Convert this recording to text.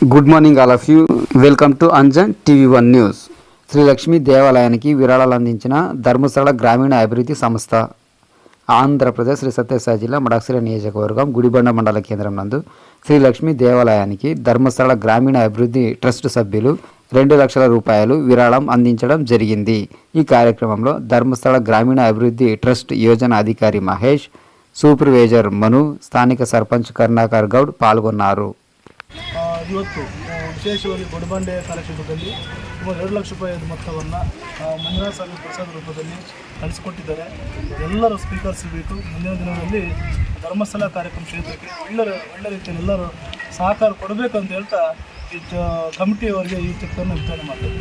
Good morning all of you. Welcome to Anjan TV one news. Shri Lakshmi దేవాలయానికి విరాళాలు అందించిన ధర్మస్థల గ్రామీణ అభివృద్ధి సంస్థ. ఆంధ్రప్రదేశ్ శ్రీ సత్యసాయి జిల్లా మడకశిర నియోజకవర్గం గుడిబండ మండల కేంద్రం నందు శ్రీ లక్ష్మీ దేవాలయానికి ధర్మస్థల గ్రామీణ అభివృద్ధి ట్రస్ట్ సభ్యులు 2 లక్షల రూపాయలు విరాళం అందించడం జరిగింది. ఈ కార్యక్రమంలో ధర్మస్థల గ్రామీణ అభివృద్ధి ట్రస్ట్ యోజన అధికారి మహేష్, సూపర్వైజర్ మను, స్థానిక సర్పంచ్ ಕರುಣಾಕರ್ ಗೌಡ್ ಪಾಲ್ಗೊಂಡರು. ಇವತ್ತು ವಿಶೇಷವಾಗಿ ಗುಡಿಬಂಡೆ ಕಾರ್ಯಕ್ರಮದಲ್ಲಿ ಸುಮಾರು 2 ಲಕ್ಷ ರೂಪಾಯಿ ಮೊತ್ತವನ್ನು ಮಂಜುನಾಥ ಸ್ವಾಮಿ ಪ್ರಸಾದ ರೂಪದಲ್ಲಿ ಕಳಿಸಿಕೊಟ್ಟಿದ್ದಾರೆ. ಎಲ್ಲರೂ ಸ್ವೀಕರಿಸಬೇಕು. ಮುಂದಿನ ದಿನಗಳಲ್ಲಿ ಧರ್ಮಸ್ಥಳ ಕಾರ್ಯಕ್ರಮ ಕ್ಷೇತ್ರಕ್ಕೆ ಒಳ್ಳೆ ರೀತಿಯಲ್ಲಿ ಎಲ್ಲರೂ ಸಹಕಾರ ಕೊಡಬೇಕು ಅಂತ ಹೇಳ್ತಾ ಈ ಕಮಿಟಿಯವರಿಗೆ ಈ ಚೆಕ್ಕನ್ನು ವಿತರಣೆ ಮಾಡ್ತಾರೆ.